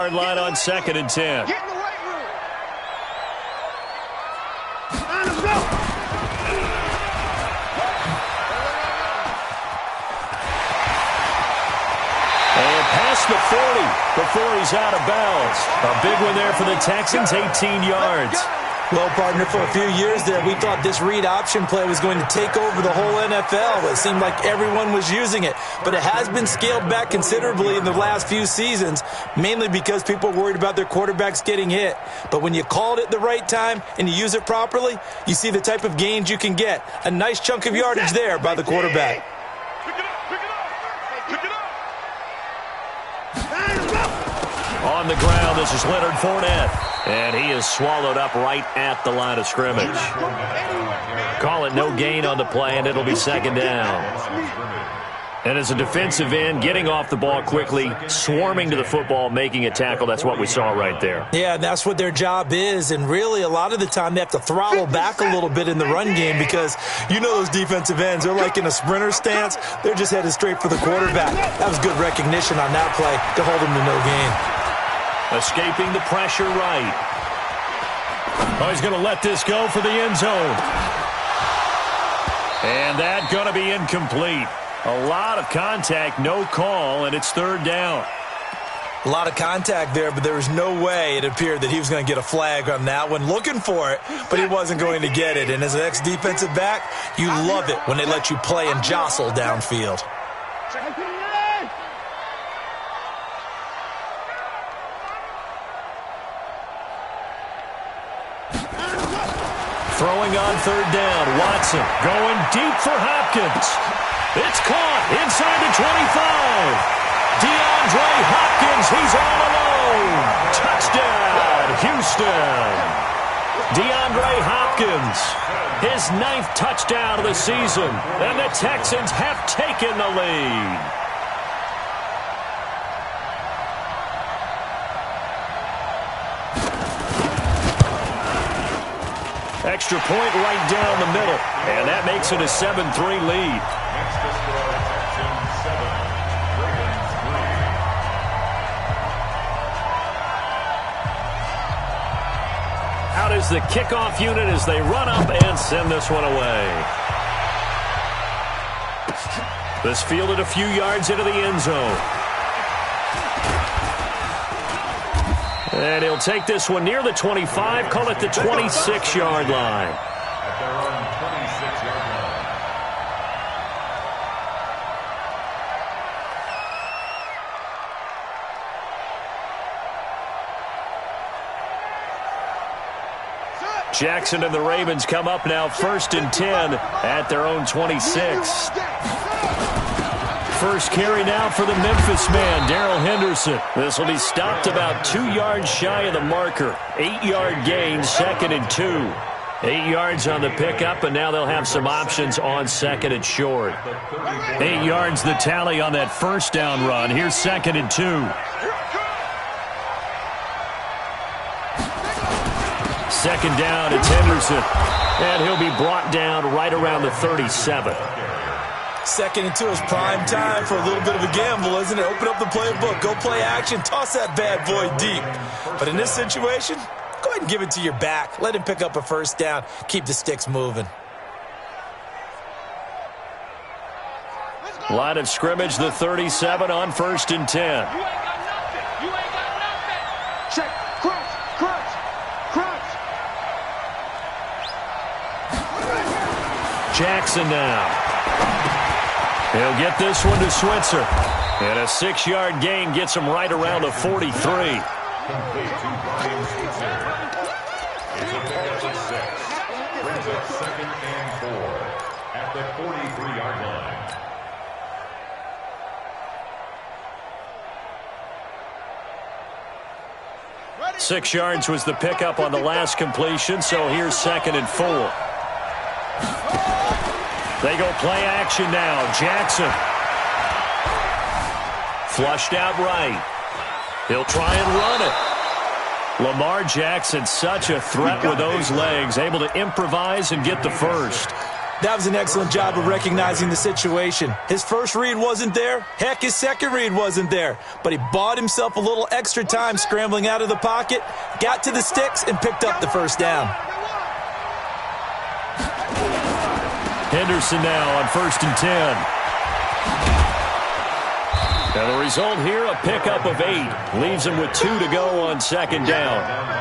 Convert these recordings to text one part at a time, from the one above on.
Line on 2nd and 10. Get in the weight room. Let's go. And past the 40 before he's out of bounds. A big one there for the Texans, 18 yards. Well, partner, for a few years there, we thought this read option play was going to take over the whole NFL. It seemed like everyone was using it. But it has been scaled back considerably in the last few seasons, mainly because people are worried about their quarterbacks getting hit. But when you call it at the right time and you use it properly, you see the type of gains you can get. A nice chunk of yardage there by the quarterback. On the ground, this is Leonard Fournette. And he is swallowed up right at the line of scrimmage. Call it no gain on the play, and it'll be 2nd down. And as a defensive end, getting off the ball quickly, swarming to the football, making a tackle, that's what we saw right there. Yeah, that's what their job is, and really a lot of the time they have to throttle back a little bit in the run game because you know those defensive ends, they're like in a sprinter stance. They're just headed straight for the quarterback. That was good recognition on that play to hold him to no gain. Escaping the pressure right. Oh, he's going to let this go for the end zone. And that's going to be incomplete. A lot of contact, no call, and it's 3rd down. A lot of contact there, but there was no way it appeared that he was going to get a flag on that one. Looking for it, but he wasn't going to get it. And as an ex-defensive back, you love it when they let you play and jostle downfield. Throwing on 3rd down, Watson going deep for Hopkins. It's caught inside the 25. DeAndre Hopkins, he's all alone. Touchdown, Houston. DeAndre Hopkins, his 9th touchdown of the season, and the Texans have taken the lead. Extra point right down the middle, and that makes it a 7-3 lead. Out is the kickoff unit as they run up and send this one away. This fielded a few yards into the end zone. And he'll take this one near the 25, call it the 26-yard line. At their own 26-yard line. Jackson and the Ravens come up now 1st and 10 at their own 26. First carry now for the Memphis man, Darrell Henderson. This will be stopped about 2 yards shy of the marker. 8-yard gain, 2nd and 2. 8 yards on the pickup, and now they'll have some options on 2nd and short. 8 yards the tally on that 1st down run. Here's 2nd and 2. 2nd down, it's Henderson. And he'll be brought down right around the 37. 2nd and 2 is prime time for a little bit of a gamble, isn't it? Open up the playbook, go play action, toss that bad boy deep. But in this situation, go ahead and give it to your back. Let him pick up a 1st down, keep the sticks moving. Line of scrimmage, the 37 on 1st and 10. You ain't got nothing. You ain't got nothing. Check. Crunch. Crunch. Crunch. Jackson now. He'll get this one to Switzer. And a 6-yard gain gets him right around the 43. Complete to Brian Switzer. It's a pickup of 6. Brings up 2nd and 4 at the 43-yard line. Ready? 6 yards was the pickup on the last completion, so here's 2nd and 4. They go play action now. Jackson. Flushed out right. He'll try and run it. Lamar Jackson, such a threat with those legs, able to improvise and get the first. That was an excellent job of recognizing the situation. His first read wasn't there. Heck, his second read wasn't there. But he bought himself a little extra time scrambling out of the pocket, got to the sticks, and picked up the first down. Henderson now on 1st and 10. And the result here, a pickup of 8. Leaves him with 2 to go on 2nd down.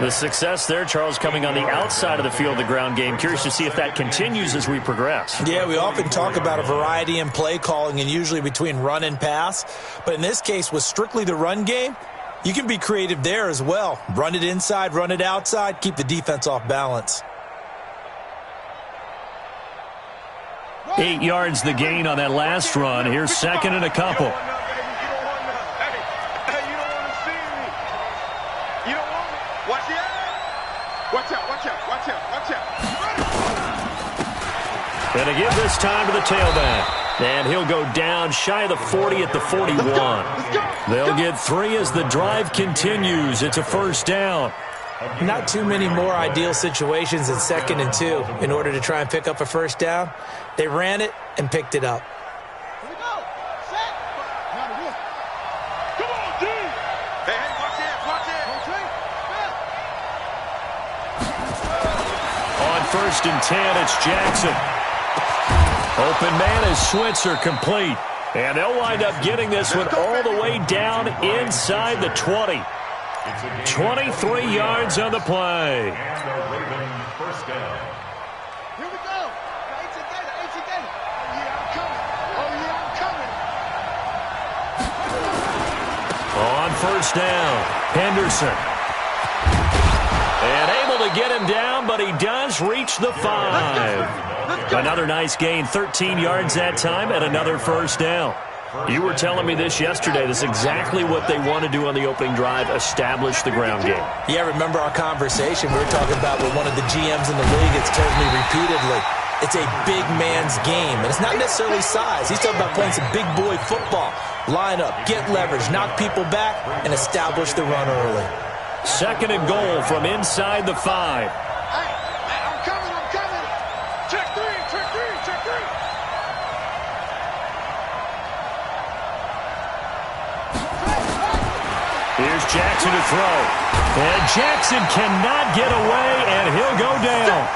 The success there, Charles, coming on the outside of the field, the ground game. Curious to see if that continues as we progress. Yeah, we often talk about a variety in play calling and usually between run and pass. But in this case, with strictly the run game, you can be creative there as well. Run it inside, run it outside, keep the defense off balance. 8 yards the gain on that last run. Here's 2nd and a couple. And to give this time to the tailback. And he'll go down shy of the 40 at the 41. They'll get 3 as the drive continues. It's a 1st down. Not too many more ideal situations in 2nd and 2 in order to try and pick up a 1st down. They ran it and picked it up. Here we go. Set. Come on, D. Hey, watch it, watch it. On 1st and 10, it's Jackson. Open man is Switzer, complete. And they'll wind up getting this one all the way down inside the 20. 23 yards on the play. And the Ravens 1st down. Here we go. 8 together, 8 together. Oh, yeah, I'm coming. Oh, yeah, I'm coming. On 1st down, Henderson. And able to get him down, but he does reach the 5. Another nice gain, 13 yards that time, and another 1st down. You were telling me this yesterday. This is exactly what they want to do on the opening drive, establish the ground game. Yeah, remember our conversation? We were talking about what one of the GMs in the league has told me repeatedly. It's a big man's game, and it's not necessarily size. He's talking about playing some big boy football. Line up, get leverage, knock people back, and establish the run early. 2nd and goal from inside the 5. Hey, I'm coming, I'm coming. Check 3, check 3, check 3. Here's Jackson to throw. And Jackson cannot get away, and he'll go down.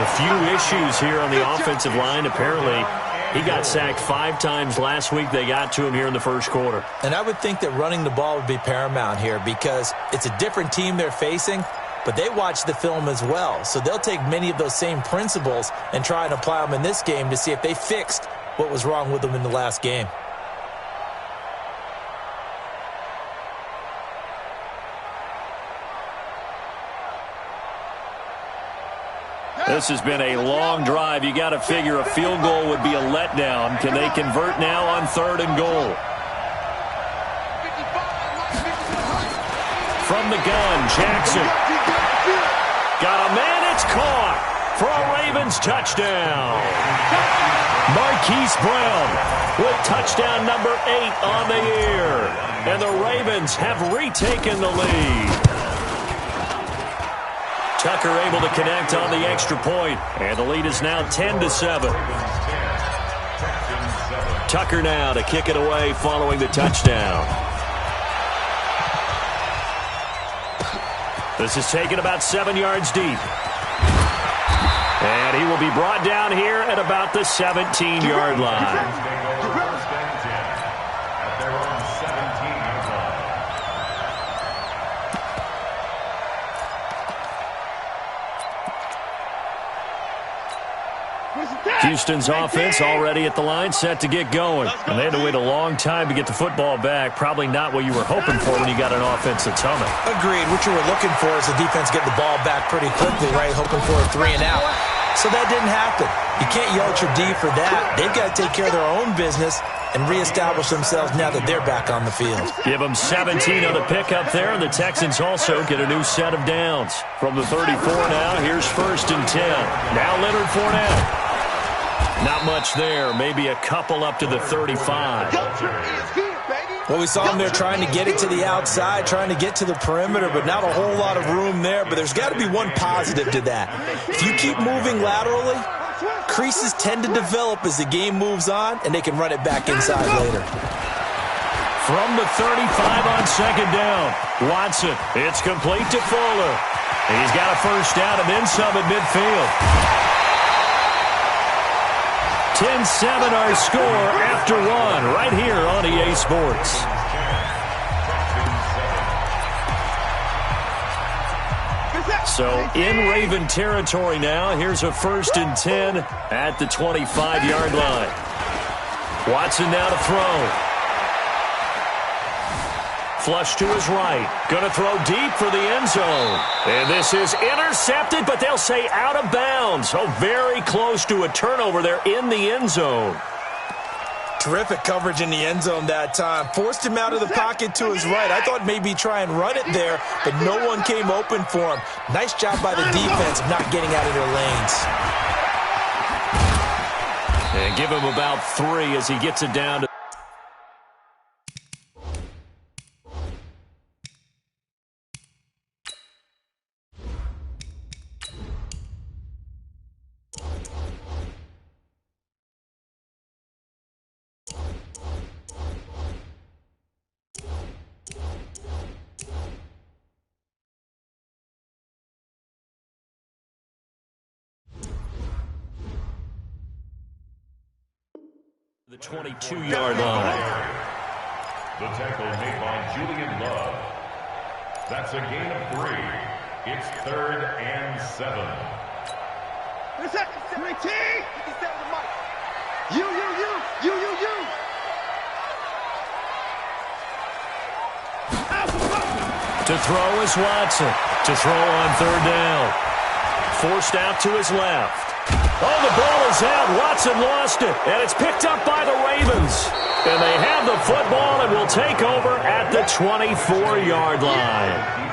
A few issues here on the offensive line. Apparently, he got sacked 5 times last week. They got to him here in the 1st quarter. And I would think that running the ball would be paramount here because it's a different team they're facing, but they watch the film as well. So they'll take many of those same principles and try and apply them in this game to see if they fixed what was wrong with them in the last game. This has been a long drive. You got to figure a field goal would be a letdown. Can they convert now on 3rd and goal? From the gun, Jackson. Got a man, it's caught for a Ravens touchdown. Marquise Brown with touchdown number 8 on the year. And the Ravens have retaken the lead. Tucker able to connect on the extra point, and the lead is now 10-7. Tucker now to kick it away following the touchdown. This is taken about 7 yards deep. And he will be brought down here at about the 17-yard line. Houston's offense already at the line, set to get going. And they had to wait a long time to get the football back. Probably not what you were hoping for when you got an offense that's humming. Agreed. What you were looking for is the defense getting the ball back pretty quickly, right? Hoping for a 3 and out. So that didn't happen. You can't yell at your D for that. They've got to take care of their own business and reestablish themselves now that they're back on the field. Give them 17 on the pickup there, and the Texans also get a new set of downs. From the 34 now, here's 1st and 10. Now Leonard Fournette. Not much there. Maybe a couple up to the 35. Well, we saw them there trying to get it to the outside, trying to get to the perimeter, but not a whole lot of room there. But there's got to be one positive to that. If you keep moving laterally, Creases tend to develop as the game moves on, and they can run it back inside later. From the 35 on second down, Watson. It's complete to Fuller. He's got a first down and then some at midfield. 10-7 our score after one right here on EA Sports. So in Raven territory now. Here's a 1st and 10 at the 25-yard line. Watson now to throw. Flush to his right. Going to throw deep for the end zone. And this is intercepted, but they'll say out of bounds. So very close to a turnover there in the end zone. Terrific coverage in the end zone that time. Forced him out of the pocket to his right. I thought maybe try and run it there, but no one came open for him. Nice job by the defense of not getting out of their lanes. And give him about 3 as he gets it down to the 22-yard line. The tackle made by Julian Love. That's a gain of 3. It's 3rd and 7. To throw is Watson. To throw on 3rd down. Forced out to his left. Oh, the ball is out. Watson lost it, and it's picked up by the Ravens. And they have the football and will take over at the 24-yard line.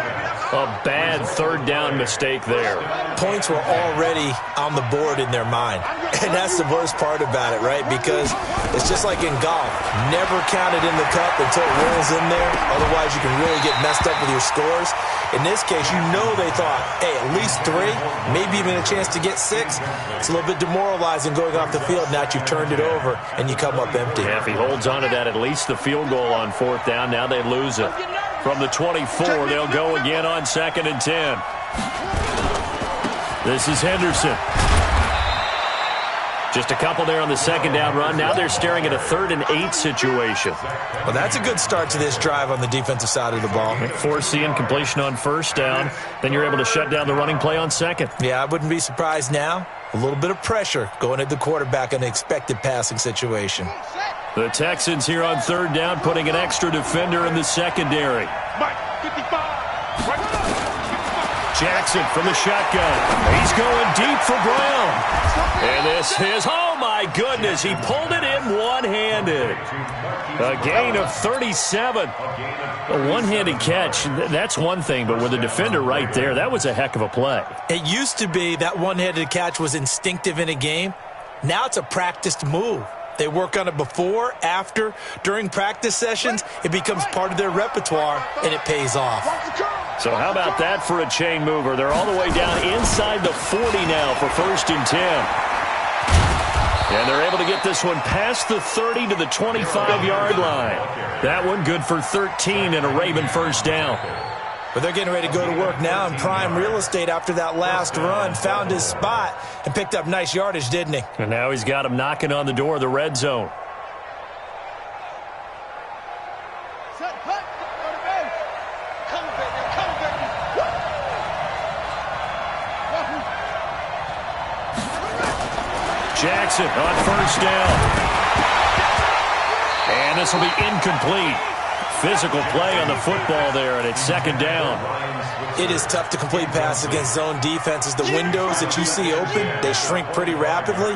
A bad 3rd down mistake there. Points were already on the board in their mind. And that's the worst part about it, right? Because it's just like in golf. Never count it in the cup until it rolls in there. Otherwise, you can really get messed up with your scores. In this case, you know they thought, hey, at least 3, maybe even a chance to get 6. It's a little bit demoralizing going off the field. Now that you've turned it over and you come up empty. Yeah, if he holds on to that, at least the field goal on 4th down. Now they lose it. From the 24, they'll go again on 2nd and 10. This is Henderson. Just a couple there on the 2nd down run. Now they're staring at a 3rd and 8 situation. Well, that's a good start to this drive on the defensive side of the ball. Foreseeing completion on 1st down. Then you're able to shut down the running play on 2nd. Yeah, I wouldn't be surprised now. A little bit of pressure going at the quarterback in an expected passing situation. The Texans here on 3rd down, putting an extra defender in the secondary. Jackson from the shotgun. He's going deep for Brown. And this is, oh my goodness, he pulled it in one-handed. A gain of 37. A one-handed catch, that's one thing, but with a defender right there, that was a heck of a play. It used to be that one-handed catch was instinctive in a game. Now it's a practiced move. They work on it before, after, during practice sessions. It becomes part of their repertoire, and it pays off. So how about that for a chain mover? They're all the way down inside the 40 now for 1st and 10. And they're able to get this one past the 30 to the 25-yard line. That one good for 13 and a Raven 1st down. But they're getting ready to go to work now in prime real estate after that last run. Found his spot and picked up nice yardage, didn't he? And now he's got him knocking on the door of the red zone. Jackson on 1st down. And this will be incomplete. Physical play on the football there, and it's 2nd down. It is tough to complete passes against zone defenses. The windows that you see open, they shrink pretty rapidly.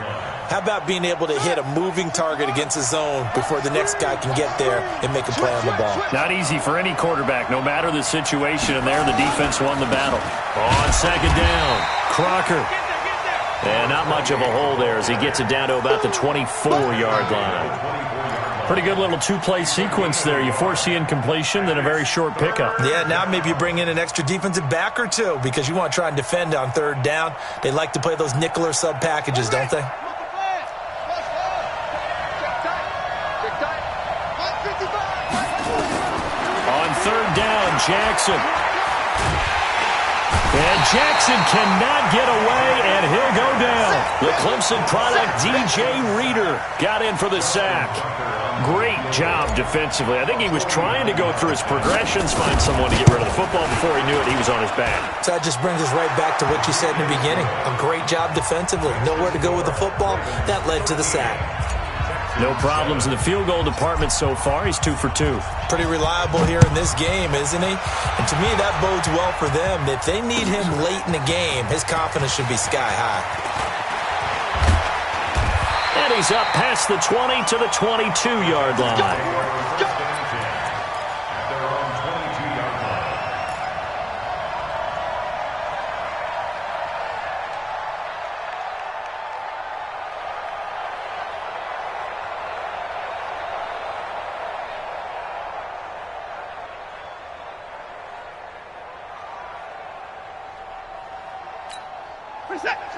How about being able to hit a moving target against a zone before the next guy can get there and make a play on the ball? Not easy for any quarterback, no matter the situation, and there the defense won the battle. On 2nd down, Crocker. And not much of a hole there as he gets it down to about the 24-yard line. Pretty good little two-play sequence there. You force the incompletion, then a very short pickup. Yeah, now maybe you bring in an extra defensive back or two because you want to try and defend on third down. They like to play those nickel or sub packages, don't they? On third down, Jackson. And Jackson cannot get away, and he'll go down. The Clemson product, DJ Reader, got in for the sack. Great job defensively. I think he was trying to go through his progressions, find someone to get rid of the football. Before he knew it, he was on his back. So that just brings us right back to what you said in the beginning. A great job defensively. Nowhere to go with the football. That led to the sack. No problems in the field goal department so far. He's 2 for 2. Pretty reliable here in this game, isn't he? And to me, that bodes well for them. If they need him late in the game, his confidence should be sky high. And he's up past the 20 to the 22-yard line.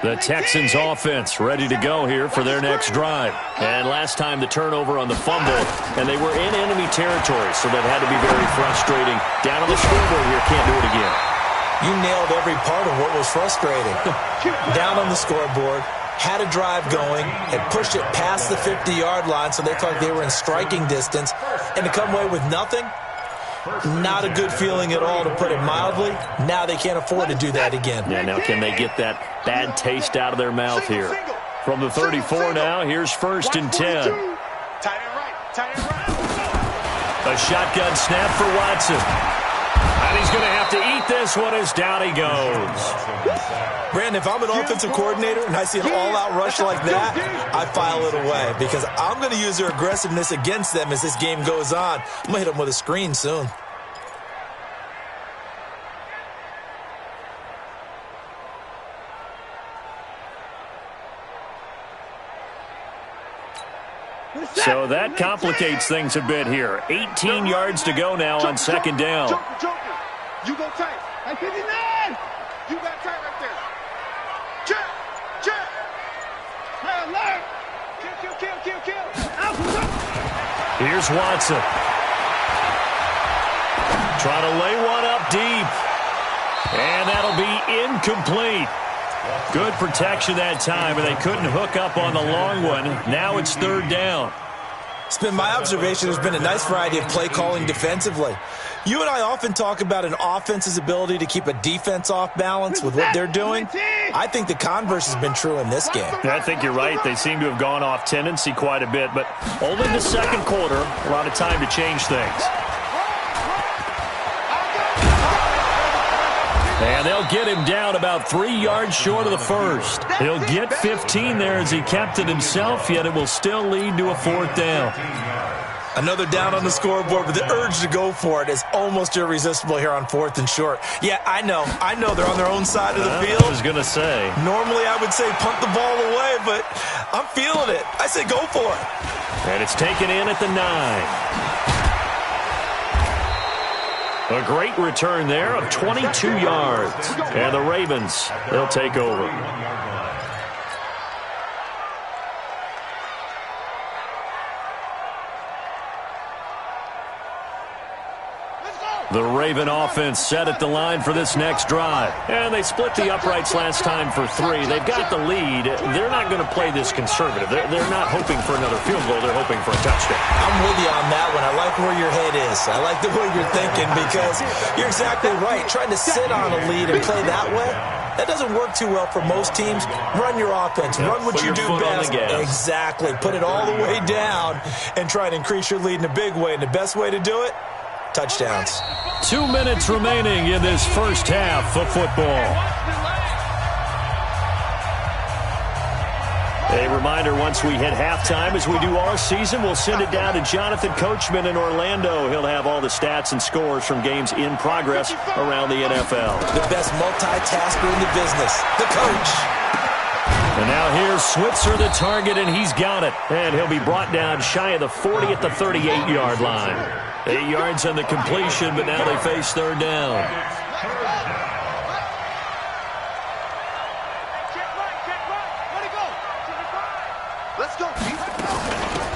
The Texans offense ready to go here for their next drive. And last time the turnover on the fumble, and they were in enemy territory, so that had to be very frustrating. Down on the scoreboard here, can't do it again. You nailed every part of what was frustrating. Down on the scoreboard, had a drive going, had pushed it past the 50-yard line, so they thought they were in striking distance, and to come away with nothing, not a good feeling at all, to put it mildly. Now they can't afford to do that again. Yeah, now can they get that bad taste out of their mouth here? From the 34 now, here's 1st and 10. A shotgun snap for Watson. And he's going to have to eat this one as down he goes. Brandon, if I'm an offensive coordinator and I see an all-out rush like that, I file it away because I'm going to use their aggressiveness against them as this game goes on. I'm going to hit them with a screen soon. So that complicates things a bit here. 18 yards to go now on 2nd down. You go tight. At 59. You got tight right there. Check. Alert. Kill. Here's Watson. Trying to lay one up deep. And that'll be incomplete. Good protection that time, and they couldn't hook up on the long one. Now it's 3rd down. It's been my observation there's been a nice variety of play calling defensively. You and I often talk about an offense's ability to keep a defense off balance with what they're doing. I think the converse has been true in this game. I think you're right. They seem to have gone off tendency quite a bit, but only the 2nd quarter, a lot of time to change things. And they'll get him down about 3 yards short of the 1st. He'll get 15 there as he kept it himself, yet it will still lead to a 4th down. Another down on the scoreboard, but the urge to go for it is almost irresistible here on 4th and short. Yeah, I know they're on their own side of the field. I was going to say. Normally I would say punt the ball away, but I'm feeling it. I say go for it. And it's taken in at the 9. A great return there of 22 yards. And the Ravens, they'll take over. The Raven offense set at the line for this next drive. And they split the uprights last time for 3. They've got the lead. They're not going to play this conservative. They're not hoping for another field goal. They're hoping for a touchdown. I'm with you on that one. I like where your head is. I like the way you're thinking because you're exactly right. Trying to sit on a lead and play that way, that doesn't work too well for most teams. Run your offense. Run what you do best. Exactly. Put it all the way down and try and increase your lead in a big way. And the best way to do it, touchdowns. 2 minutes remaining in this first half of football. A reminder, once we hit halftime, as we do all season, we'll send it down to Jonathan Coachman in Orlando. He'll have all the stats and scores from games in progress around the NFL. The best multitasker in the business, the coach. And now here's Switzer, the target, and he's got it. And he'll be brought down shy of the 40 at the 38-yard line. 8 yards on the completion, but now they face third down.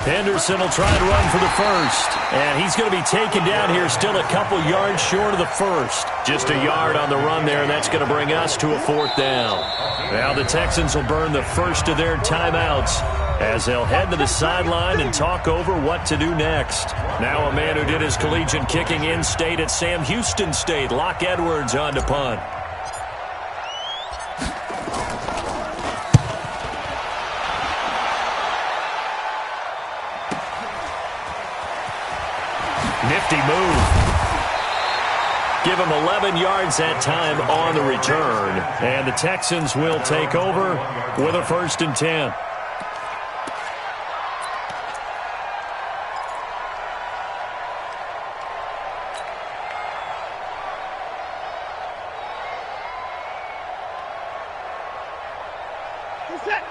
Henderson will try and run for the first. And he's going to be taken down here still a couple yards short of the first. Just a yard on the run there, and that's going to bring us to a fourth down. Now the Texans will burn the first of their timeouts as they'll head to the sideline and talk over what to do next. Now a man who did his collegiate kicking in-state at Sam Houston State, Locke Edwards on to punt. Nifty move. Give him 11 yards that time on the return. And the Texans will take over with a 1st and 10.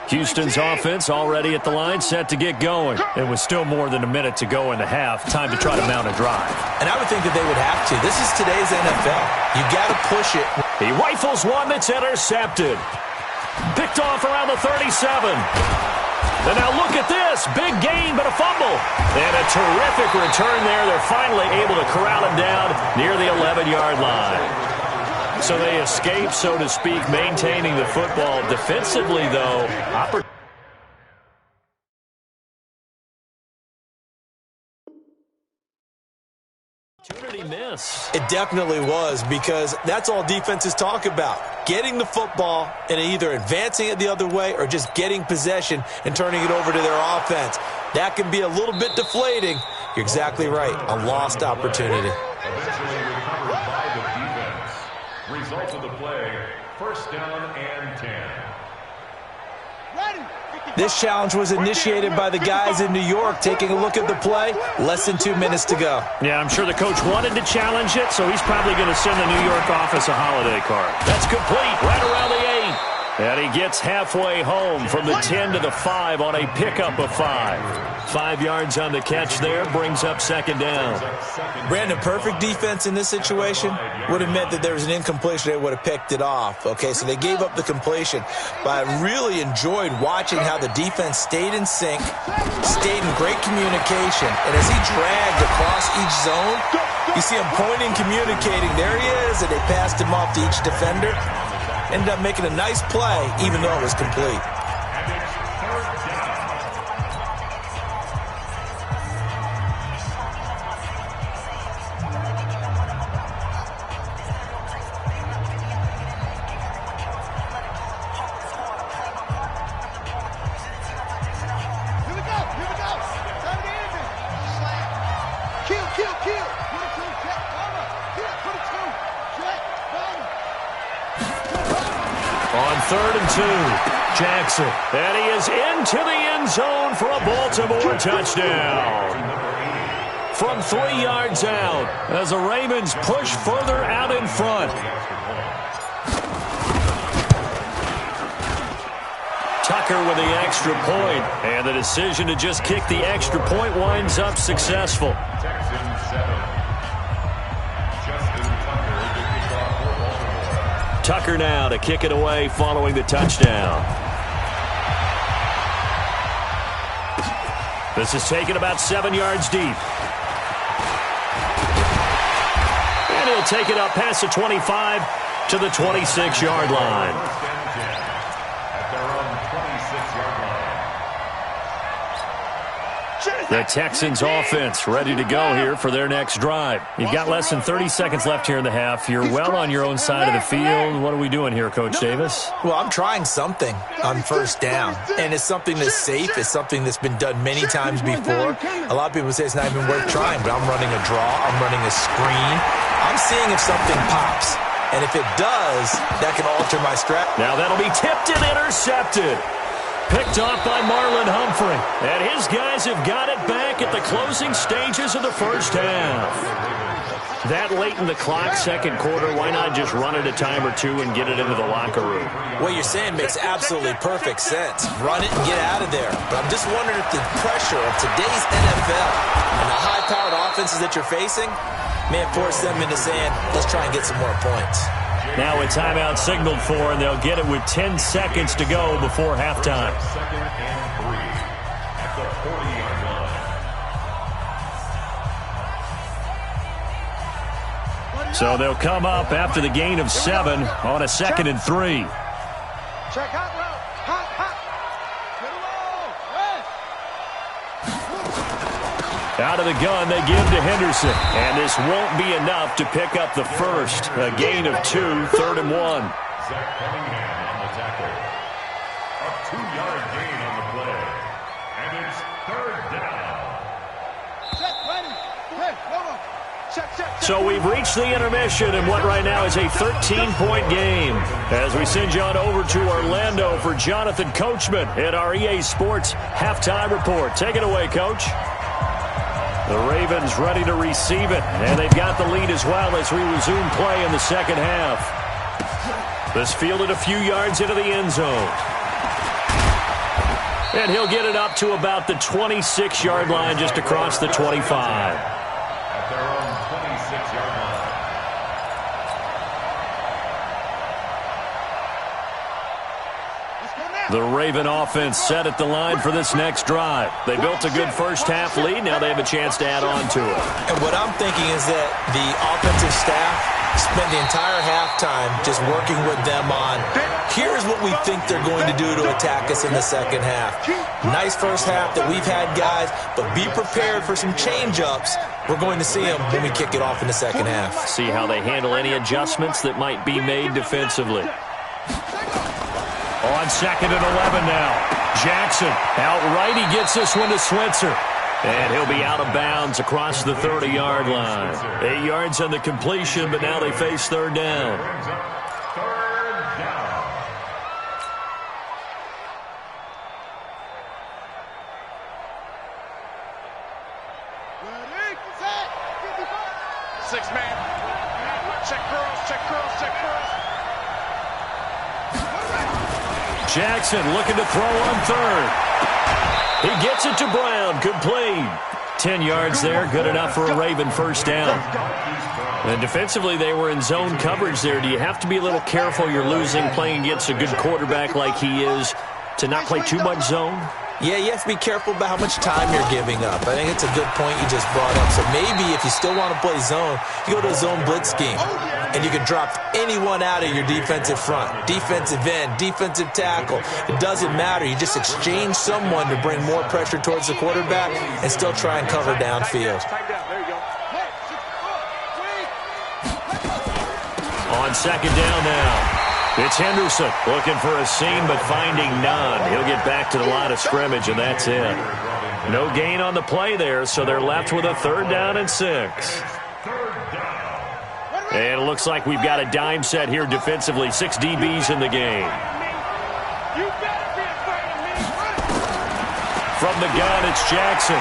Houston's offense already at the line, set to get going. It was still more than a minute to go in the half. Time to try to mount a drive. And I would think that they would have to. This is today's NFL. You got to push it. He rifles one that's intercepted. Picked off around the 37. And now look at this. Big gain, but a fumble. And a terrific return there. They're finally able to corral him down near the 11-yard line. So they escape, so to speak, maintaining the football. Defensively, though, opportunity miss. It definitely was, because that's all defenses talk about. Getting the football and either advancing it the other way or just getting possession and turning it over to their offense. That can be a little bit deflating. You're exactly right. A lost opportunity. Eventually recovered by the defense. Result of the play, 1st down and 10. This challenge was initiated by the guys in New York. Taking a look at the play, less than 2 minutes to go. Yeah, I'm sure the coach wanted to challenge it, so he's probably going to send the New York office a holiday card. That's complete, right around the 8. And he gets halfway home from the 10 to the 5 on a pickup of 5. 5 yards on the catch there, brings up 2nd down. Brandon, perfect defense in this situation would have meant that there was an incompletion. They would have picked it off. Okay, so they gave up the completion. But I really enjoyed watching how the defense stayed in sync, stayed in great communication. And as he dragged across each zone, you see him pointing, communicating. There he is, and they passed him off to each defender. Ended up making a nice play, even though it was complete. On 3rd and 2, Jackson. And he is into the end zone for a Baltimore touchdown. From 3 yards out, as the Ravens push further out in front. Tucker with the extra point, and the decision to just kick the extra point winds up successful. Tucker now to kick it away following the touchdown. This is taken about 7 yards deep. And he'll take it up past the 25 to the 26-yard line. At their own 26-yard line. The Texans offense ready to go here for their next drive. You've got less than 30 seconds left here in the half. You're well on your own side of the field. What are we doing here, Coach Davis? Well, I'm trying something on 1st down, and it's something that's safe. It's something that's been done many times before. A lot of people say it's not even worth trying, but I'm running a draw. I'm running a screen. I'm seeing if something pops, and if it does, that can alter my strategy. Now that'll be tipped and intercepted. Picked off by Marlon Humphrey. And his guys have got it back at the closing stages of the first half. That late in the clock, second quarter, why not just run it a time or two and get it into the locker room? What you're saying makes absolutely perfect sense. Run it and get out of there. But I'm just wondering if the pressure of today's NFL and the high-powered offenses that you're facing may have forced them into saying, let's try and get some more points. Now a timeout signaled for, and they'll get it with 10 seconds to go before halftime. Second and 3 at the 40-yard line. So they'll come up after the gain of 7 on a 2nd and 3. Check hot route. Hot, hot. Get Out of the gun, they give to Henderson. And this won't be enough to pick up the first. A gain of 2, 3rd and 1. Zach Cunningham on the tackle. A 2-yard gain on the play. And it's 3rd down. Check, ready. Hey, come on. Check, check, check. So we've reached the intermission in what right now is a 13-point game. As we send you on over to Orlando for Jonathan Coachman at our EA Sports Halftime Report. Take it away, Coach. The Ravens ready to receive it, and they've got the lead as well as we resume play in the second half. This fielded a few yards into the end zone. And he'll get it up to about the 26-yard line just across the 25. At their own 26-yard line. The Raven offense set at the line for this next drive. They built a good first-half lead. Now they have a chance to add on to it. And what I'm thinking is that the offensive staff spent the entire halftime just working with them on, here's what we think they're going to do to attack us in the second half. Nice first half that we've had, guys, but be prepared for some change-ups. We're going to see them when we kick it off in the second half. See how they handle any adjustments that might be made defensively. On 2nd and 11 now. Jackson outright. He gets this one to Switzer. And he'll be out of bounds across the 30-yard line. 8 yards on the completion, but now they face 3rd down. Brings up 3rd down. Ready, set, 55. 6-man. Check girls, check girls, check girls. Jackson looking to throw on 3rd. He gets it to Brown. Complete. 10 yards there. Good enough for a Raven first down. And defensively, they were in zone coverage there. Do you have to be a little careful you're losing playing against a good quarterback like he is to not play too much zone? Yeah, you have to be careful about how much time you're giving up. I think it's a good point you just brought up. So maybe if you still want to play zone, you go to a zone blitz scheme. And you can drop anyone out of your defensive front. Defensive end, defensive tackle. It doesn't matter. You just exchange someone to bring more pressure towards the quarterback and still try and cover downfield. There you go. On 2nd down now. It's Henderson looking for a seam but finding none. He'll get back to the line of scrimmage, and that's it. No gain on the play there, so they're left with a 3rd down and 6. And it looks like we've got a dime set here defensively. 6 DBs in the game. From the gun, it's Jackson.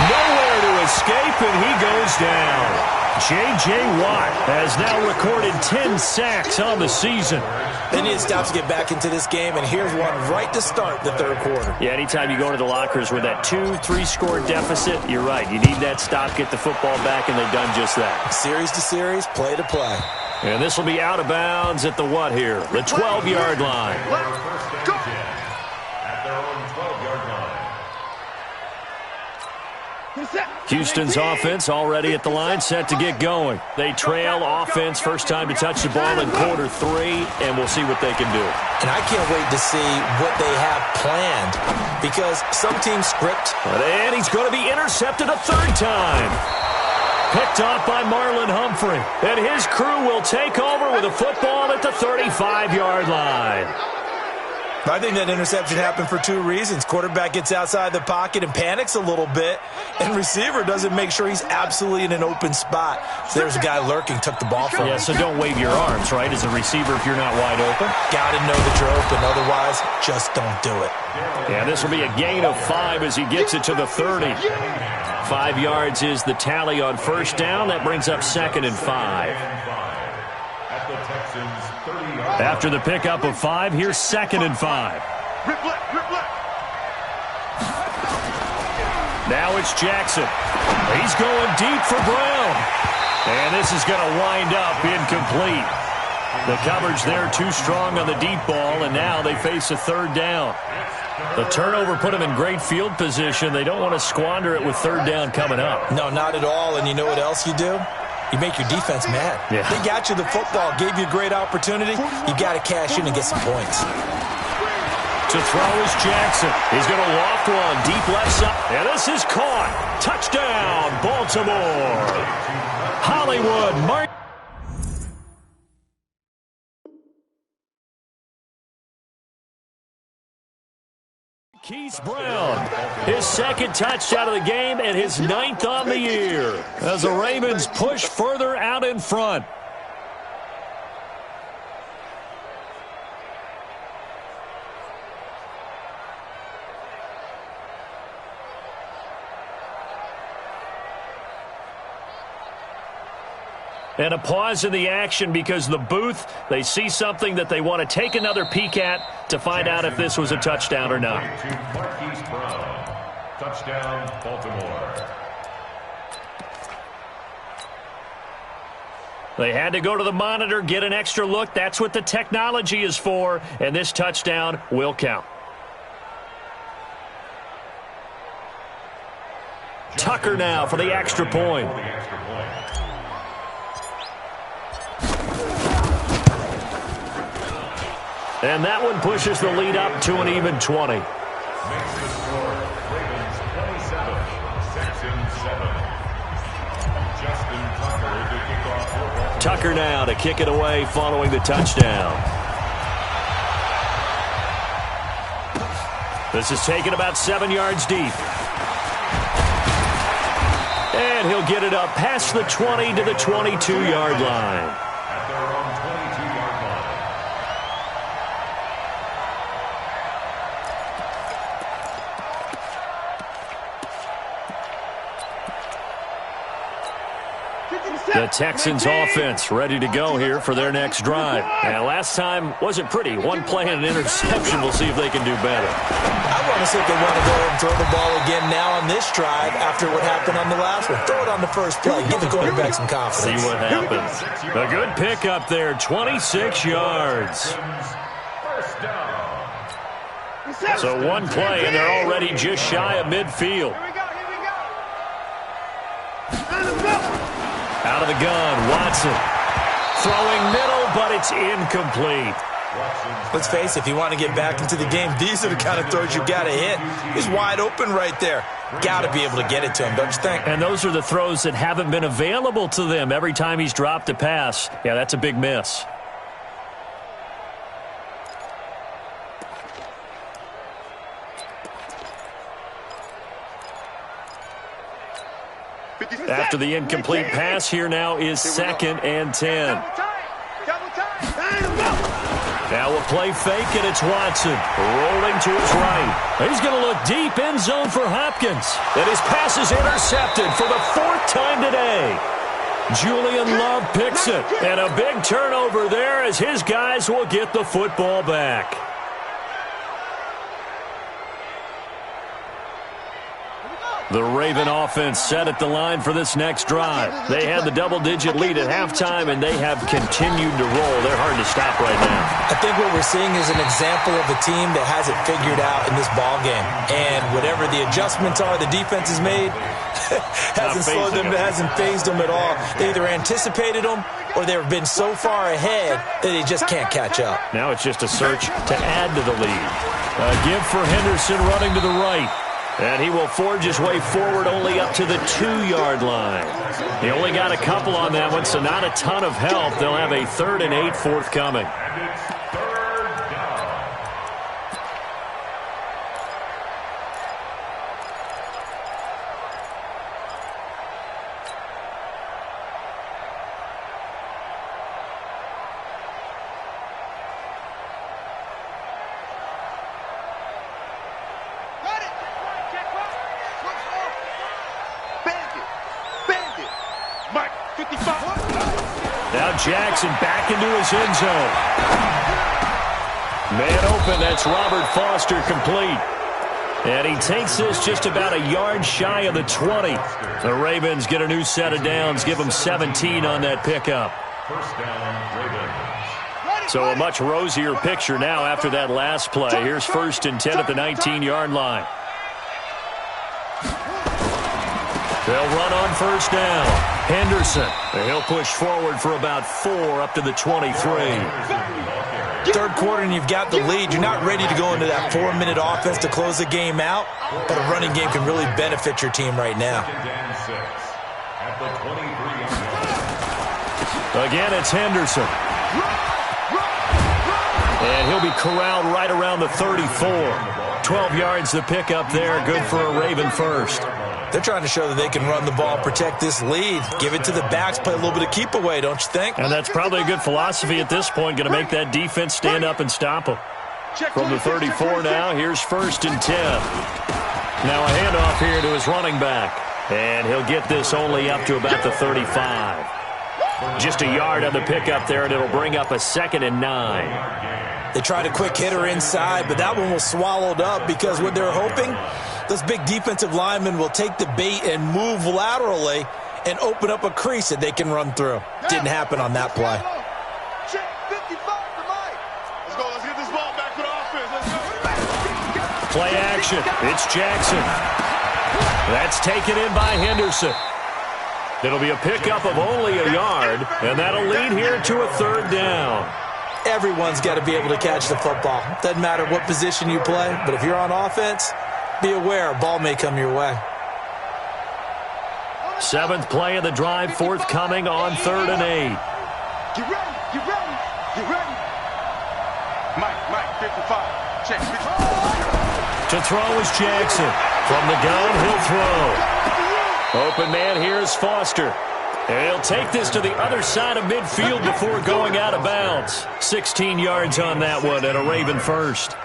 Nowhere to escape, and he goes down. J.J. Watt has now recorded 10 sacks on the season. They need to stop to get back into this game, and here's one right to start the 3rd quarter. Yeah, anytime you go into the lockers with that 2-3 score deficit, you're right. You need that stop, get the football back, and they've done just that. Series to series, play to play. And this will be out of bounds at the what here? The 12-yard line. Go. At their own 12-yard line. Houston's offense already at the line, set to get going. They trail offense, first time to touch the ball in quarter 3, and we'll see what they can do. And I can't wait to see what they have planned, because some teams script. And he's going to be intercepted a 3rd time. Picked off by Marlon Humphrey. And his crew will take over with a football at the 35-yard line. I think that interception happened for 2 reasons. Quarterback gets outside the pocket and panics a little bit, and receiver doesn't make sure he's absolutely in an open spot. So there's a guy lurking, took the ball from him. Yeah, so don't wave your arms, right, as a receiver if you're not wide open. Got to know that you're open. Otherwise, just don't do it. Yeah, this will be a gain of 5 as he gets it to the 30. 5 yards is the tally on first down. That brings up 2nd and 5. After the pickup of 5, here's 2nd and 5. Now it's Jackson. He's going deep for Brown. And this is going to wind up incomplete. The coverage there too strong on the deep ball, and now they face a 3rd down. The turnover put them in great field position. They don't want to squander it with 3rd down coming up. No, not at all. And you know what else you do? You make your defense mad. Yeah. They got you the football, gave you a great opportunity. You got to cash in and get some points. To throw is Jackson. He's going to loft one deep left side. And this is caught. Touchdown, Baltimore. Hollywood Martin. Keith Brown, his 2nd touchdown of the game and his 9th on the year as the Ravens push further out in front. And a pause in the action because the booth, they see something that they want to take another peek at to find out if this was a touchdown or not. Touchdown, Baltimore. They had to go to the monitor, get an extra look. That's what the technology is for, and this touchdown will count. Tucker now for the extra point. And that one pushes the lead up to an even 20. Makes the score Ravens 27, Texans 7. Justin Tucker to kick off for Tucker now to kick it away following the touchdown. This is taken about 7 yards deep. And he'll get it up past the 20 to the 22-yard line. At their own 22-yard line. The Texans offense ready to go here for their next drive. And last time wasn't pretty. One play and an interception. We'll see if they can do better. I want to see if they want to go and throw the ball again now on this drive after what happened on the last one. Throw it on the first play. Give the quarterback some confidence. See what happens. A good pickup there. 26 yards. First down. So one play, and they're already just shy of midfield. Out of the gun, Watson. Throwing middle, but it's incomplete. Let's face it, if you want to get back into the game, these are the kind of throws you got to hit. He's wide open right there. Got to be able to get it to him, don't you think? And those are the throws that haven't been available to them every time he's dropped a pass. Yeah, that's a big miss. After the incomplete pass, here now is 2nd and 10. Now a play fake, and it's Watson rolling to his right. He's going to look deep end zone for Hopkins. And his pass is intercepted for the 4th time today. Julian Love picks it. And a big turnover there as his guys will get the football back. The Raven offense set at the line for this next drive. They had the double-digit lead at halftime, and they have continued to roll. They're hard to stop right now. I think what we're seeing is an example of a team that has it figured out in this ball game. And whatever the adjustments are the defense has made hasn't slowed them, hasn't phased them at all. They either anticipated them or they've been so far ahead that they just can't catch up. Now it's just a search to add to the lead. A give for Henderson running to the right. And he will forge his way forward only up to the 2-yard line. He only got a couple on that one, so not a ton of help. They'll have a 3rd and 8 forthcoming. And it's 3rd down. Now Jackson back into his end zone. Man open, that's Robert Foster complete. And he takes this just about a yard shy of the 20. The Ravens get a new set of downs, give them 17 on that pickup. First down, Ravens. So a much rosier picture now after that last play. Here's 1st and 10 at the 19-yard line. They'll run on 1st down. Henderson. He'll push forward for about 4 up to the 23. Third quarter and you've got the lead. You're not ready to go into that 4-minute offense to close the game out, but a running game can really benefit your team right now. At the 23-yard line. Again, it's Henderson. And he'll be corralled right around the 34. 12 yards the pickup there. Good for a Raven first. They're trying to show that they can run the ball, protect this lead, give it to the backs, play a little bit of keep away, don't you think? And that's probably a good philosophy at this point, going to make that defense stand up and stop them. From the 34 now, here's 1st and 10. Now a handoff here to his running back. And he'll get this only up to about the 35. Just a yard on the pickup there, and it'll bring up a 2nd and 9. They tried a quick hitter inside, but that one was swallowed up because what they're hoping, those big defensive linemen will take the bait and move laterally and open up a crease that they can run through. Didn't happen on that play. Check 55 for Mike. Let's go. Let's get this ball back to the offense. Let's go. Play action. It's Jackson. That's taken in by Henderson. It'll be a pickup of only a yard, and that'll lead here to a 3rd down. Everyone's got to be able to catch the football. Doesn't matter what position you play, but if you're on offense, be aware a ball may come your way. 7th play of the drive, forthcoming on 3rd and 8. Get ready. Get ready. Get ready. Mike, 55. Check 55. To throw is Jackson. From the gun, he'll throw. Open man here is Foster. And he'll take this to the other side of midfield before going out of bounds. 16 yards on that one and a Raven first.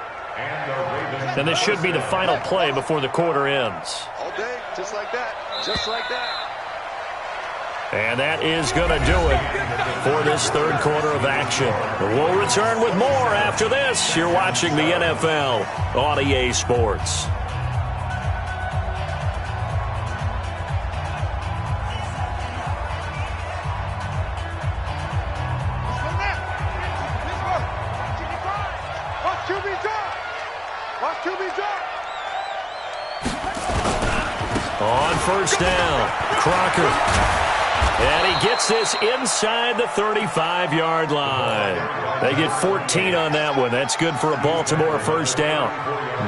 And this should be the final play before the quarter ends. All day, just like that. Just like that. And that is going to do it for this 3rd quarter of action. We'll return with more after this. You're watching the NFL on EA Sports. On 1st down, Crocker. And he gets this inside the 35-yard line. They get 14 on that one. That's good for a Baltimore 1st down.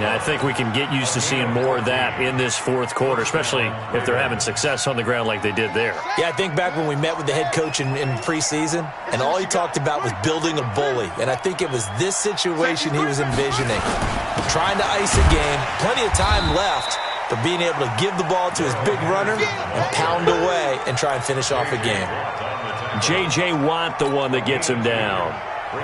Now, I think we can get used to seeing more of that in this 4th quarter, especially if they're having success on the ground like they did there. Yeah, I think back when we met with the head coach in preseason, and all he talked about was building a bully. And I think it was this situation he was envisioning. Trying to ice a game, plenty of time left, but being able to give the ball to his big runner and pound away and try and finish off a game. J.J. Watt, the one that gets him down.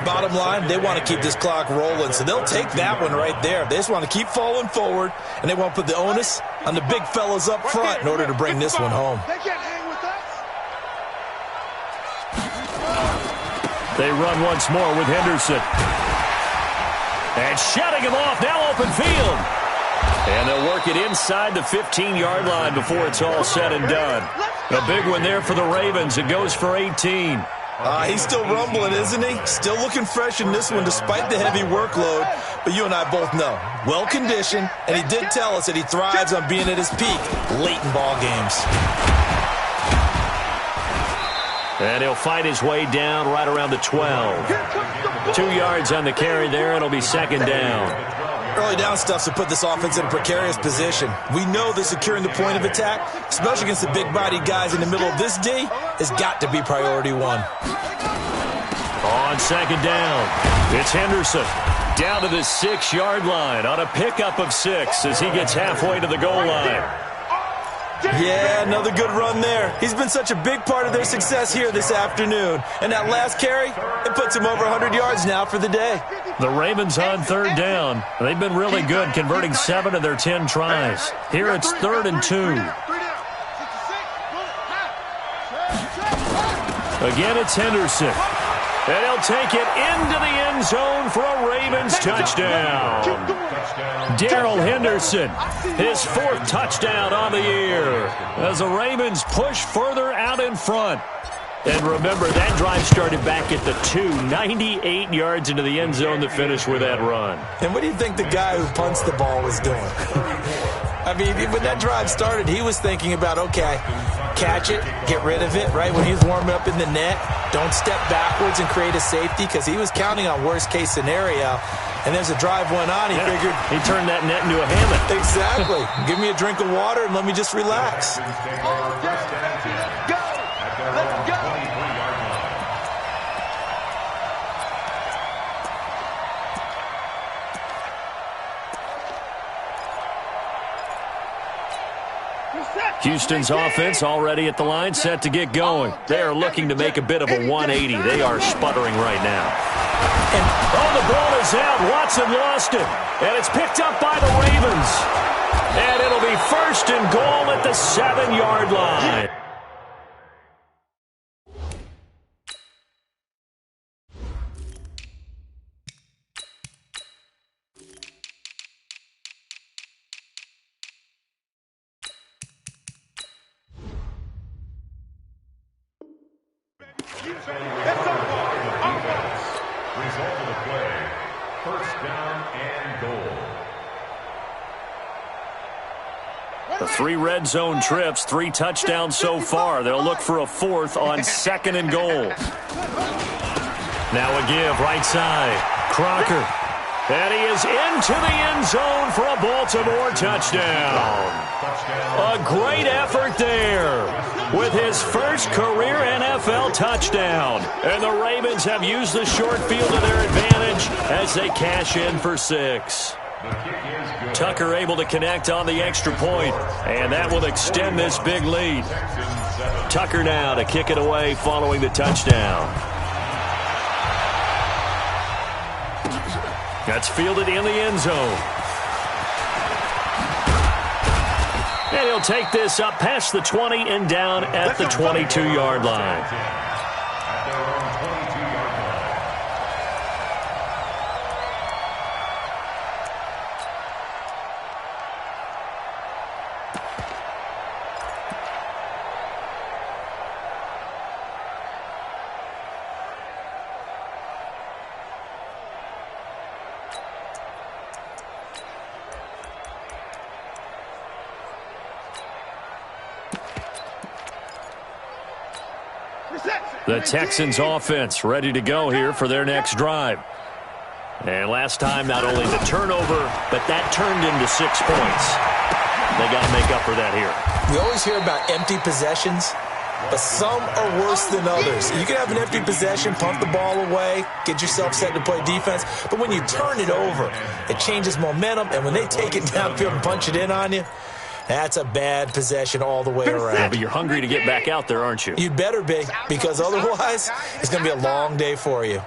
Bottom line, they want to keep this clock rolling, so they'll take that one right there. They just want to keep falling forward, and they want to put the onus on the big fellas up front in order to bring this one home. They can't hang with us. They run once more with Henderson. And shutting him off, now open field. And they'll work it inside the 15-yard line before it's all said and done. A big one there for the Ravens. It goes for 18. He's still rumbling, isn't he? Still looking fresh in this one despite the heavy workload. But you and I both know, well-conditioned, and he did tell us that he thrives on being at his peak late in ball games. And he'll fight his way down right around the 12. 2 yards on the carry there. It'll be 2nd down. Early down stuff to put this offense in a precarious position. We know that securing the point of attack, especially against the big-bodied guys in the middle of this D, has got to be priority one. On 2nd down, it's Henderson down to the 6-yard line on a pickup of 6 as he gets halfway to the goal line. Yeah, another good run there. He's been such a big part of their success here this afternoon. And that last carry, it puts him over 100 yards now for the day. The Ravens on 3rd down. They've been really good, converting 7 of their 10 tries. Here it's 3rd and 2. Again, it's Henderson. And he'll take it into the end zone for a Ravens touchdown. Darrell Henderson, his 4th touchdown on the year as the Ravens push further out in front. And remember, that drive started back at the 98 yards into the end zone to finish with that run. And what do you think the guy who punts the ball was doing? I mean, when that drive started, he was thinking about, okay, catch it, get rid of it, right? When he was warming up in the net, don't step backwards and create a safety, because he was counting on worst-case scenario. And as the drive went on, he figured... He turned that net into a hammock. Exactly. Give me a drink of water and let me just relax. Let's go. Houston's offense already at the line, set to get going. They are looking to make a bit of a 180. They are sputtering right now. And, the ball is out. Watson lost it. And it's picked up by the Ravens. And it'll be 1st and goal at the 7-yard line. Result of the play, 1st down and goal. The 3 red zone trips, 3 touchdowns so far. They'll look for a 4th on 2nd and goal. Now a give, right side. Crocker. And he is into the end zone for a Baltimore touchdown. A great effort there with his 1st career NFL touchdown. And the Ravens have used the short field to their advantage as they cash in for 6. Tucker able to connect on the extra point, and that will extend this big lead. Tucker now to kick it away following the touchdown. That's fielded in the end zone. And he'll take this up past the 20 and down at the 22-yard line. The Texans offense ready to go here for their next drive. And last time, not only the turnover, but that turned into 6 points. They got to make up for that here. We always hear about empty possessions, but some are worse than others. You can have an empty possession, pump the ball away, get yourself set to play defense, but when you turn it over, it changes momentum, and when they take it downfield and punch it in on you, that's a bad possession all the way around. Yeah, but you're hungry to get back out there, aren't you? You'd better be, because otherwise, it's going to be a long day for you.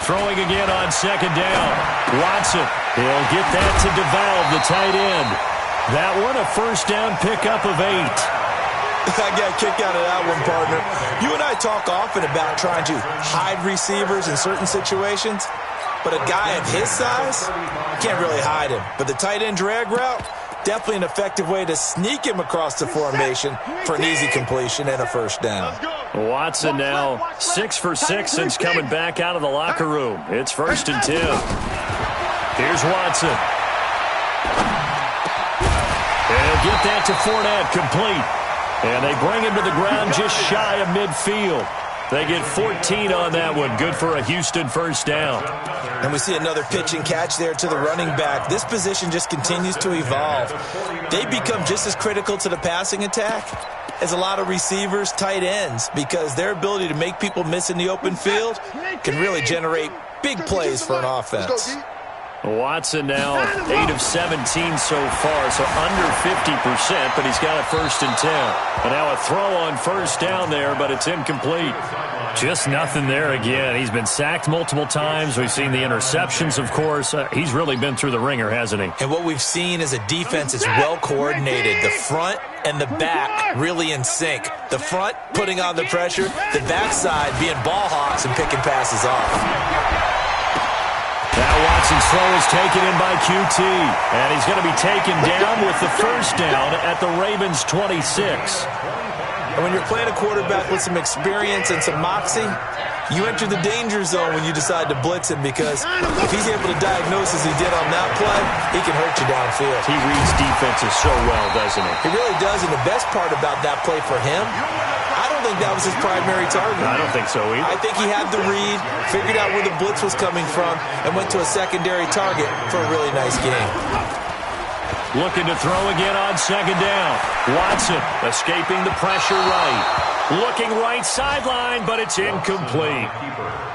Throwing again on 2nd down. Watson, he'll get that to DeValve, the tight end. That one a 1st down pickup of 8. I got a kick out of that one, partner. You and I talk often about trying to hide receivers in certain situations, but a guy of his size, you can't really hide him. But the tight end drag route, definitely an effective way to sneak him across the formation for an easy completion and a 1st down. Watson now 6 for 6 since coming back out of the locker room. It's 1st and 10. Here's Watson. And he'll get that to Fournette, complete. And they bring him to the ground just shy of midfield. They get 14 on that one. Good for a Houston 1st down. And we see another pitch and catch there to the running back. This position just continues to evolve. They become just as critical to the passing attack as a lot of receivers, tight ends, because their ability to make people miss in the open field can really generate big plays for an offense. Watson now 8 of 17 so far, so under 50%, but he's got a 1st and 10. And now a throw on 1st down there, but it's incomplete. Just nothing there again. He's been sacked multiple times. We've seen the interceptions, of course. He's really been through the ringer, hasn't he? And what we've seen is a defense that's well coordinated. The front and the back really in sync. The front putting on the pressure, the backside being ball hawks and picking passes off. Now Watson's throw is taken in by QT, and he's going to be taken down with the first down at the Ravens' 26. And when you're playing a quarterback with some experience and some moxie, you enter the danger zone when you decide to blitz him, because if he's able to diagnose as he did on that play, he can hurt you downfield. He reads defenses so well, doesn't he? He really does, and the best part about that play for him, I don't think that was his primary target. I don't think so either. I think he had the read, figured out where the blitz was coming from, and went to a secondary target for a really nice game. Looking to throw again on second down. Watson escaping the pressure right. Looking right sideline, but it's incomplete.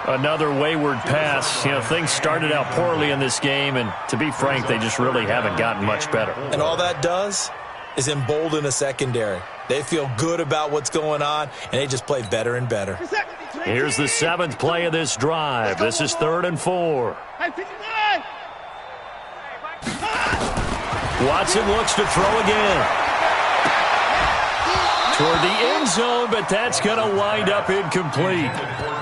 Another wayward pass. You know, things started out poorly in this game, and to be frank, they just really haven't gotten much better. And all that does is embolden a secondary. They feel good about what's going on, and they just play better and better. Here's the 7th play of this drive. This is 3rd and 4. Watson looks to throw again. Toward the end zone, but that's going to wind up incomplete.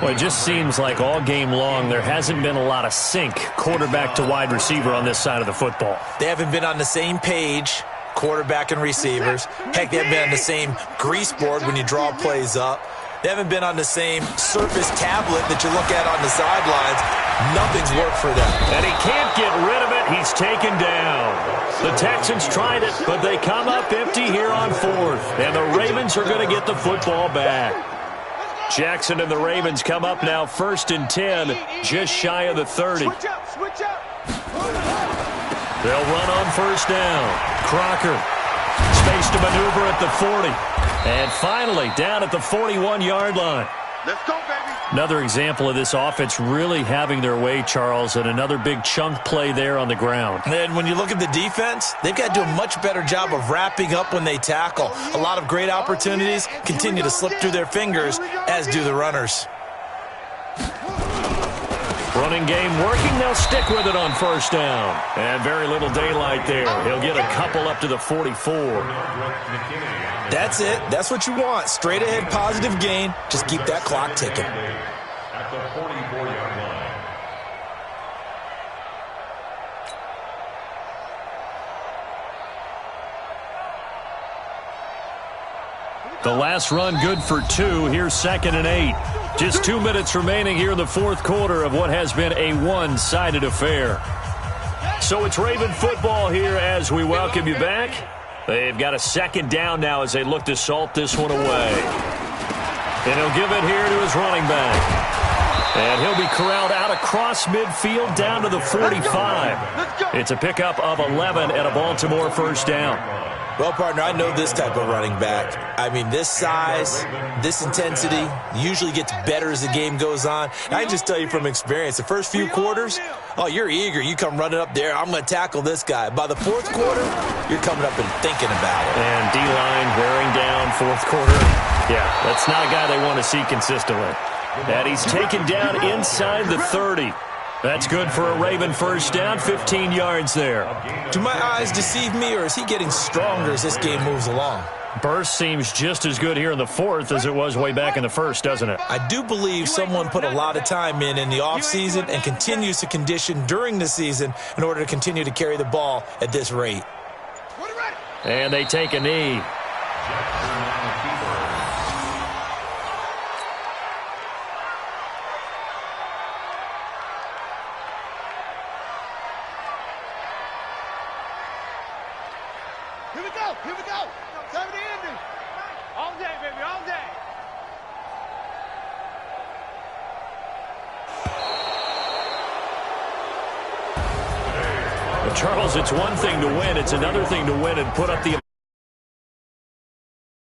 Well, it just seems like all game long there hasn't been a lot of sync quarterback to wide receiver on this side of the football. They haven't been on the same page, quarterback and receivers. Heck, they haven't been on the same grease board when you draw plays up. They haven't been on the same Surface tablet that you look at on the sidelines. Nothing's worked for them. And he can't get rid of it. He's taken down. The Texans tried it, but they come up empty here on 4th. And the Ravens are going to get the football back. Jackson and the Ravens come up now 1st and 10, just shy of the 30. They'll run on 1st down. Crocker, space to maneuver at the 40. And finally, down at the 41-yard line. Let's go, baby. Another example of this offense really having their way, Charles, and another big chunk play there on the ground. And when you look at the defense, they've got to do a much better job of wrapping up when they tackle. A lot of great opportunities continue to slip through their fingers, as do the runners. Running game working. They'll stick with it on 1st down. And very little daylight there. He'll get a couple up to the 44. That's it. That's what you want. Straight ahead positive gain. Just keep that clock ticking. At the 44-yard line. The last run good for 2. Here's 2nd and 8. Just 2 minutes remaining here in the 4th quarter of what has been a one-sided affair. So it's Raven football here as we welcome you back. They've got a 2nd down now as they look to salt this one away. And he'll give it here to his running back. And he'll be corralled out across midfield down to the 45. It's a pickup of 11 and a Baltimore 1st down. Well, partner, I know this type of running back. I mean, this size, this intensity usually gets better as the game goes on. And I can just tell you from experience, the first few quarters, oh, you're eager. You come running up there, I'm going to tackle this guy. By the 4th quarter, you're coming up and thinking about it. And D-line wearing down 4th quarter. Yeah, that's not a guy they want to see consistently. And he's taken down inside the 30. That's good for a Raven 1st down, 15 yards there. Do my eyes deceive me, or is he getting stronger as this game moves along? Burst seems just as good here in the 4th as it was way back in the 1st, doesn't it? I do believe someone put a lot of time in the offseason and continues to condition during the season in order to continue to carry the ball at this rate. And they take a knee. Here we go. Time to end it. All day, baby, all day. But Charles, it's one thing to win. It's another thing to win and put up the